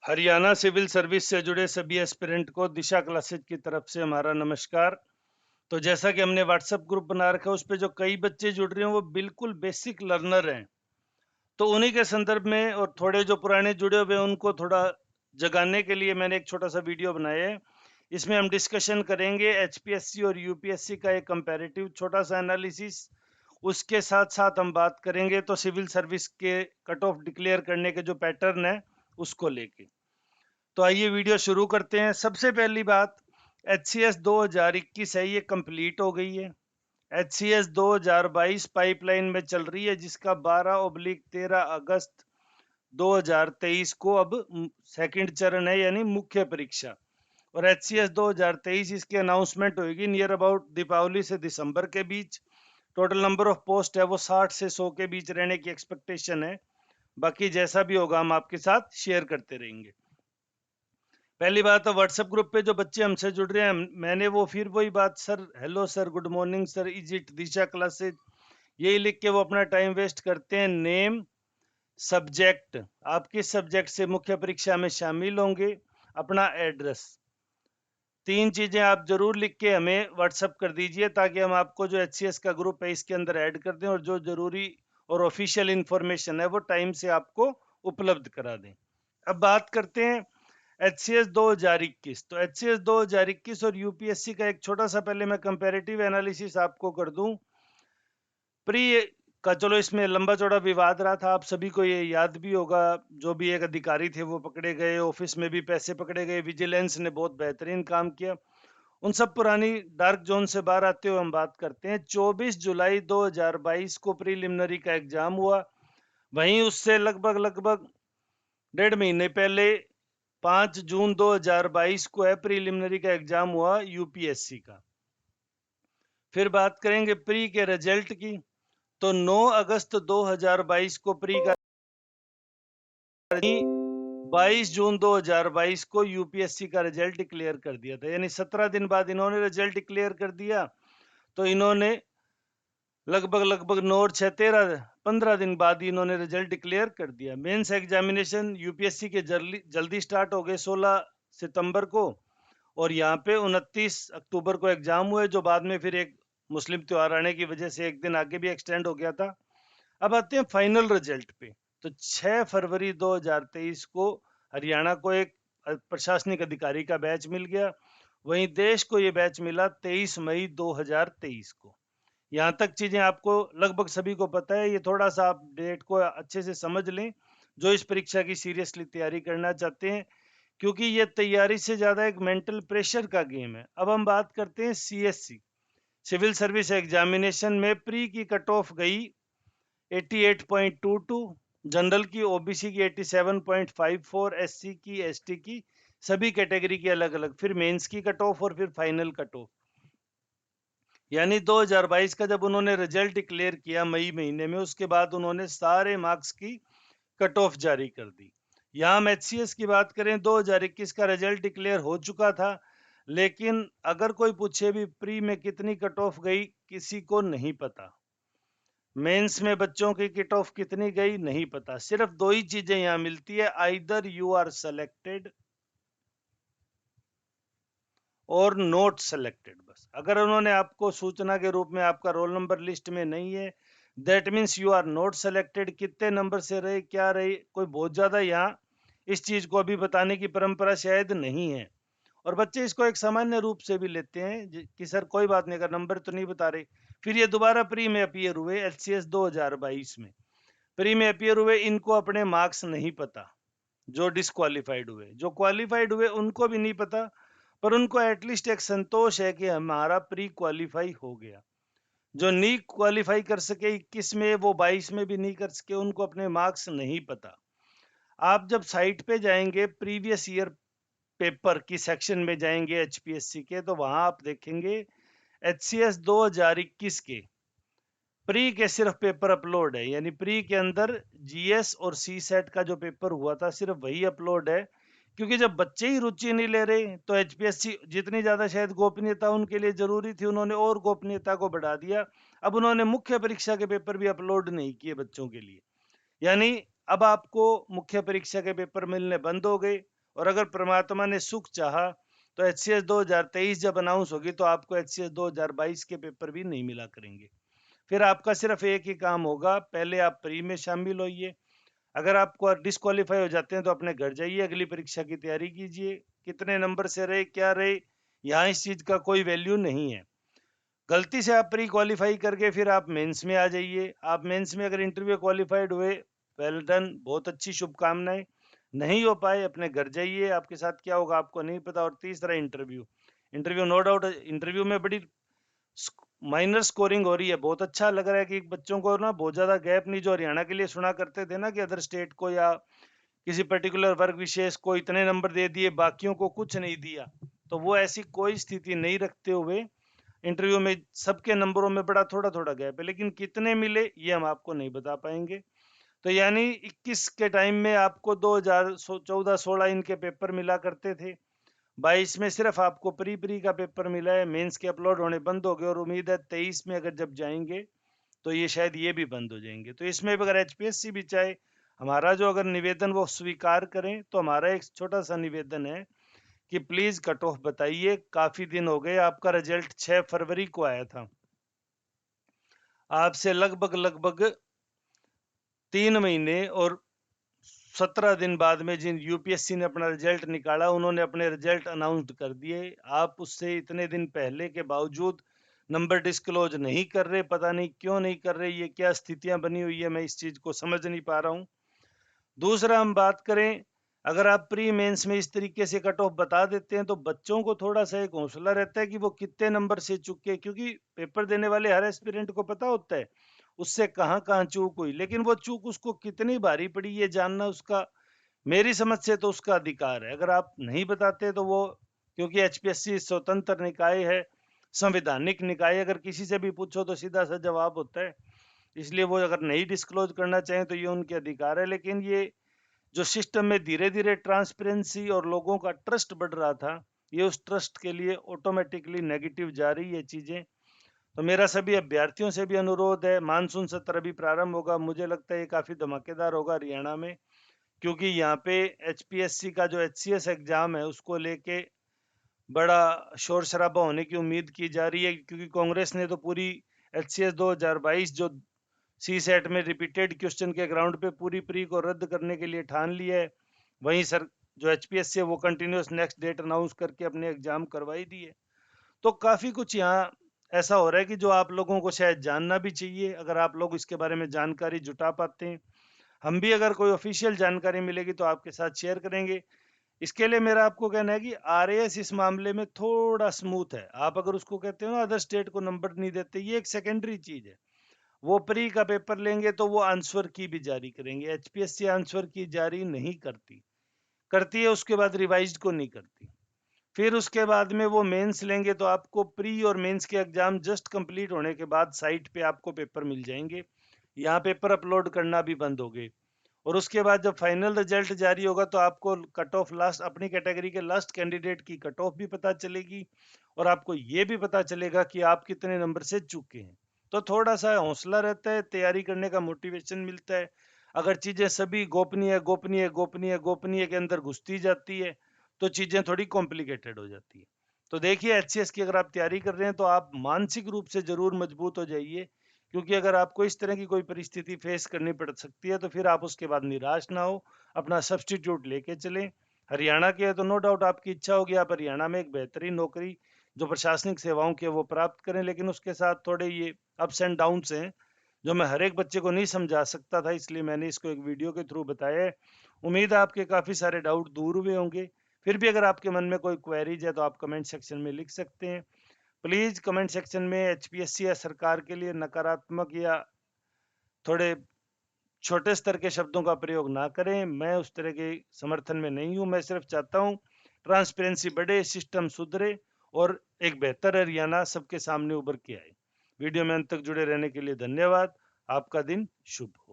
Haryana civil service से जुड़े सभी एस्पिरेंट को दिशा क्लासेज की तरफ से हमारा नमस्कार। तो जैसा कि हमने व्हाट्सएप ग्रुप बना रखा है, उस पे जो कई बच्चे जुड़ रहे हैं वो बिल्कुल बेसिक लर्नर हैं। तो उन्हीं के संदर्भ में और थोड़े जो पुराने जुड़े हुए हैं उनको थोड़ा जगाने के लिए मैंने एक छोटा सा वीडियो बनाया है। इसमें हम डिस्कशन करेंगे एचपीएससी और यूपीएससी का एक कंपैरेटिव छोटा सा एनालिसिस। उसके साथ साथ हम बात करेंगे तो सिविल सर्विस के कट ऑफ डिक्लेयर करने के जो पैटर्न है उसको लेके। तो आइए वीडियो शुरू करते हैं। सबसे पहली बात, HCS 2021 है, ये कंप्लीट हो गई है। HCS 2022 पाइपलाइन में चल रही है, जिसका 12/13 अगस्त 2023 को अब सेकंड चरण है, यानी मुख्य परीक्षा। और HCS 2023 इसकी अनाउंसमेंट होगी नियर अबाउट दीपावली से दिसंबर के बीच। टोटल नंबर ऑफ पोस्ट है वो 60 से 100 के बीच रहने की एक्सपेक्टेशन है। बाकी जैसा भी होगा हम आपके साथ शेयर करते रहेंगे। पहली बात तो व्हाट्सएप ग्रुप पे जो बच्चे हमसे जुड़ रहे हैं, मैंने वो फिर वही बात, sir hello sir, good morning sir, is it Disha classes, यही लिख के वो अपना टाइम वेस्ट करते हैं। नेम, सब्जेक्ट, आप किस सब्जेक्ट से मुख्य परीक्षा में शामिल होंगे, अपना एड्रेस, तीन चीजें आप जरूर लिख के हमें व्हाट्सएप कर दीजिए, ताकि हम आपको जो HCS का ग्रुप है इसके अंदर ऐड कर दें और जो जरूरी और ऑफिशियल इंफॉर्मेशन है वो टाइम से आपको उपलब्ध करा दें। अब बात करते हैं HCS 2021। तो HCS 2021 और यूपीएससी का एक छोटा सा पहले मैं कंपैरेटिव एनालिसिस आपको कर दूं। प्री का चलो इसमें लंबा चौड़ा विवाद रहा था, आप सभी को ये याद भी होगा। जो भी एक अधिकारी थे वो पकड़े गए, ऑफिस में भी पैसे पकड़े गए, विजिलेंस ने बहुत बेहतरीन काम किया। उन सब पुरानी डार्क जोन से बाहर आते हुए हम बात करते हैं 24 जुलाई 2022 को प्रीलिमिनरी का एग्जाम हुआ। वहीं उससे लगभग लगभग 1.5 महीने पहले 5 जून 2022 को है प्रीलिमिनरी का एग्जाम हुआ यूपीएससी का। फिर बात करेंगे प्री के रिजल्ट की। तो 9 अगस्त 2022 को प्री का, 22 जून 2022 को यूपीएससी का रिजल्ट डिक्लेयर कर दिया था, यानी 17 दिन बाद इन्होंने रिजल्ट डिक्लेयर कर दिया। तो इन्होंने लगभग लगभग 9 और 6 15 दिन बाद ही इन्होंने रिजल्ट डिक्लेयर कर दिया। मेंस एग्जामिनेशन यूपीएससी के जल्दी स्टार्ट हो गए 16 सितंबर को, और यहाँ पे 29 अक्टूबर को एग्जाम हुए, जो बाद में फिर एक मुस्लिम त्योहार आने की वजह से एक दिन आगे भी एक्सटेंड हो गया था। अब आते हैं फाइनल रिजल्ट पे। तो 6 फरवरी 2023 को हरियाणा को एक प्रशासनिक अधिकारी का बैच मिल गया। वहीं देश को ये बैच मिला 23 मई 2023 को। यहाँ तक चीजें आपको लगभग सभी को पता है। ये थोड़ा सा आप डेट को अच्छे से समझ लें जो इस परीक्षा की सीरियसली तैयारी करना चाहते हैं, क्योंकि ये तैयारी से ज्यादा एक मेंटल प्रेशर का गेम है। अब हम बात करते हैं सीएससी, सिविल सर्विस एग्जामिनेशन में प्री की कट ऑफ गई 88.22, जनरल की, ओबीसी की 87.54, एससी की, एसटी की, सभी कैटेगरी की अलग अलग, फिर मेंस की कट ऑफ और फिर फाइनल कट ऑफ। यानी 2022 का जब उन्होंने रिजल्ट डिक्लेयर किया मई महीने में, उसके बाद उन्होंने सारे मार्क्स की कट ऑफ जारी कर दी। यहाँ हम HCS की बात करें, 2021 का रिजल्ट डिक्लेयर हो चुका था, लेकिन अगर कोई पूछे भी प्री में कितनी कट ऑफ गई, किसी को नहीं पता। मेंस में बच्चों की कट ऑफ कितनी गई नहीं पता। सिर्फ दो ही चीजें यहाँ मिलती है, आइदर यू आर सेलेक्टेड और नोट सेलेक्टेड। बस अगर उन्होंने आपको सूचना के रूप में आपका रोल नंबर लिस्ट में नहीं है, that means you are not selected. कितने नंबर से रहे, क्या रहे, कोई बहुत ज्यादा यहाँ इस चीज को अभी बताने की परंपरा शायद नहीं है। और बच्चे इसको एक सामान्य रूप से भी लेते हैं कि सर कोई बात नहीं, अगर नंबर तो नहीं बता रहे। फिर ये दोबारा प्री में अपीयर हुए HCS 2022 में, प्री में अपीयर हुए, इनको अपने मार्क्स नहीं पता। जो डिसक्वालीफाइड हुए, जो क्वालिफाइड हुए उनको भी नहीं पता, पर उनको एटलीस्ट एक संतोष है कि हमारा प्री क्वालिफाई हो गया। जो नहीं क्वालिफाई कर सके 21 में, वो 22 में भी नहीं कर सके, उनको अपने मार्क्स नहीं पता। आप जब साइट पे जाएंगे, प्रीवियस ईयर पेपर की सेक्शन में जाएंगे HPSC के, तो वहां आप देखेंगे HCS 2021 के प्री के सिर्फ पेपर अपलोड है, यानी प्री के अंदर GS और CSET का जो पेपर हुआ था सिर्फ वही अपलोड है। क्योंकि जब बच्चे ही रुचि नहीं ले रहे, तो HPSC जितनी ज्यादा शायद गोपनीयता उनके लिए जरूरी थी, उन्होंने और गोपनीयता को बढ़ा दिया। अब उन्होंने मुख्य परीक्षा के पेपर भी अपलोड नहीं किए बच्चों के लिए। यानी अब आपको मुख्य परीक्षा के पेपर मिलने बंद हो गए। और अगर परमात्मा ने सुख चाहा तो HCS 2023 जब अनाउंस होगी तो आपको HCS 2022 के पेपर भी नहीं मिला करेंगे। फिर आपका सिर्फ एक ही काम होगा, पहले आप प्री में शामिल होइए। अगर आपको डिस्क्वालीफाई हो जाते हैं तो अपने घर जाइए, अगली परीक्षा की तैयारी कीजिए। कितने नंबर से रहे क्या रहे, यहाँ इस चीज का कोई वैल्यू नहीं है। गलती से आप प्री क्वालिफाई करके फिर आप मेंस में आ जाइए। आप मेंस में अगर इंटरव्यू क्वालिफाइड हुए, वेल डन, बहुत अच्छी शुभकामनाएं। नहीं हो पाए, अपने घर जाइए, आपके साथ क्या होगा आपको नहीं पता। और तीसरा interview, interview no doubt interview में बड़ी माइनर स्कोरिंग हो रही है। बहुत अच्छा लग रहा है कि बच्चों को ना बहुत ज्यादा गैप नहीं, जो हरियाणा के लिए सुना करते थे ना कि अदर स्टेट को या किसी पर्टिकुलर वर्ग विशेष को इतने नंबर दे दिए, बाकियों को कुछ नहीं दिया, तो वो ऐसी कोई स्थिति नहीं रखते हुए इंटरव्यू में सबके नंबरों में बड़ा थोड़ा थोड़ा गैप है। लेकिन कितने मिले ये हम आपको नहीं बता पाएंगे। तो यानी 21 के टाइम में आपको 2014-16 इनके पेपर मिला करते थे, 22 में सिर्फ आपको प्री का पेपर मिला है। मेंस के अपलोड होने बंद हो गए और उम्मीद है 23 में अगर जब जाएंगे तो ये शायद ये भी बंद हो जाएंगे। तो इसमें भी अगर HPSC भी चाहे, हमारा जो अगर निवेदन वो स्वीकार करें, तो हमारा एक छोटा सा निवेदन है कि प्लीज कट ऑफ बताइए। काफी दिन हो गए, आपका रिजल्ट 6 फरवरी को आया था, आपसे लगभग 3 महीने और 17 दिन बाद में जिन UPSC ने अपना रिजल्ट निकाला, उन्होंने अपने रिजल्ट अनाउंस कर दिए। आप उससे इतने दिन पहले के बावजूद नंबर डिस्क्लोज नहीं कर रहे, पता नहीं क्यों नहीं कर रहे, ये क्या स्थितियां बनी हुई है, मैं इस चीज को समझ नहीं पा रहा हूं। दूसरा हम बात करें, अगर आप प्री मेंस में इस तरीके से कट ऑफ बता देते हैं तो बच्चों को थोड़ा सा एक हौसला रहता है कि वो कितने नंबर से चुके, क्योंकि पेपर देने वाले हर एस्पिरेंट को पता होता है उससे कहाँ कहाँ चूक हुई, लेकिन वो चूक उसको कितनी भारी पड़ी ये जानना उसका, मेरी समझ से तो उसका अधिकार है। अगर आप नहीं बताते तो वो, क्योंकि HPSC स्वतंत्र निकाय है, संवैधानिक निकाय, अगर किसी से भी पूछो तो सीधा सा जवाब होता है। इसलिए वो अगर नहीं डिस्क्लोज करना चाहें तो ये उनके अधिकार है। लेकिन ये जो सिस्टम में धीरे धीरे ट्रांसपेरेंसी और लोगों का ट्रस्ट बढ़ रहा था, ये उस ट्रस्ट के लिए ऑटोमेटिकली नेगेटिव जा रही है चीजें। तो मेरा सभी अभ्यर्थियों से भी अनुरोध है, मानसून सत्र अभी प्रारंभ होगा, मुझे लगता है ये काफी धमाकेदार होगा हरियाणा में, क्योंकि यहाँ पे HPSC का जो HCS एग्जाम है उसको लेके बड़ा शोर शराबा होने की उम्मीद की जा रही है। क्योंकि कांग्रेस ने तो पूरी HCS 2022 जो CSET में रिपीटेड क्वेश्चन के ग्राउंड पे पूरी प्री को रद्द करने के लिए ठान लिया है। वहीं सर जो HPSC है वो कंटिन्यूस नेक्स्ट डेट अनाउंस करके अपने एग्जाम करवाई दी है। तो काफी कुछ यहाँ ऐसा हो रहा है कि जो आप लोगों को शायद जानना भी चाहिए, अगर आप लोग इसके बारे में जानकारी जुटा पाते हैं। हम भी अगर कोई ऑफिशियल जानकारी मिलेगी तो आपके साथ शेयर करेंगे। इसके लिए मेरा आपको कहना है कि RAS इस मामले में थोड़ा स्मूथ है। आप अगर उसको कहते हो ना अदर स्टेट को नंबर नहीं देते, ये एक सेकेंडरी चीज है। वो प्री का पेपर लेंगे तो वो आंसर की भी जारी करेंगे। HPSC आंसर की जारी नहीं करती, करती है उसके बाद रिवाइज्ड को नहीं करती। फिर उसके बाद में वो मेंस लेंगे तो आपको प्री और मेंस के एग्जाम जस्ट कंप्लीट होने के बाद साइट पे आपको पेपर मिल जाएंगे। यहाँ पेपर अपलोड करना भी बंद हो गए। और उसके बाद जब फाइनल रिजल्ट जारी होगा तो आपको कट ऑफ लास्ट अपनी कैटेगरी के लास्ट कैंडिडेट की कट ऑफ भी पता चलेगी, और आपको ये भी पता चलेगा कि आप कितने नंबर से चुके हैं। तो थोड़ा सा हौसला रहता है, तैयारी करने का मोटिवेशन मिलता है। अगर चीजें सभी गोपनीय गोपनीय गोपनीय गोपनीय के अंदर घुसती जाती है तो चीजें थोड़ी कॉम्प्लिकेटेड हो जाती है। तो देखिए HCS की अगर आप तैयारी कर रहे हैं तो आप मानसिक रूप से जरूर मजबूत हो जाइए, क्योंकि अगर आपको इस तरह की कोई परिस्थिति फेस करनी पड़ सकती है तो फिर आप उसके बाद निराश ना हो, अपना सब्स्टिट्यूट लेके चलें। हरियाणा के है तो नो डाउट आपकी इच्छा होगी आप हरियाणा में एक बेहतरीन नौकरी जो प्रशासनिक सेवाओं की है वो प्राप्त करें, लेकिन उसके साथ थोड़े ये अप्स एंड डाउन्स हैं जो मैं हर एक बच्चे को नहीं समझा सकता था, इसलिए मैंने इसको एक वीडियो के थ्रू बताया है। उम्मीद है आपके काफ़ी सारे डाउट दूर हुए होंगे। फिर भी अगर आपके मन में कोई क्वेरीज है तो आप कमेंट सेक्शन में लिख सकते हैं। प्लीज कमेंट सेक्शन में HPSC या सरकार के लिए नकारात्मक या थोड़े छोटे स्तर के शब्दों का प्रयोग ना करें। मैं उस तरह के समर्थन में नहीं हूं। मैं सिर्फ चाहता हूं ट्रांसपेरेंसी बढ़े, सिस्टम सुधरे और एक बेहतर हरियाणा सबके सामने उभर के आए। वीडियो में अंत तक जुड़े रहने के लिए धन्यवाद। आपका दिन शुभ हो।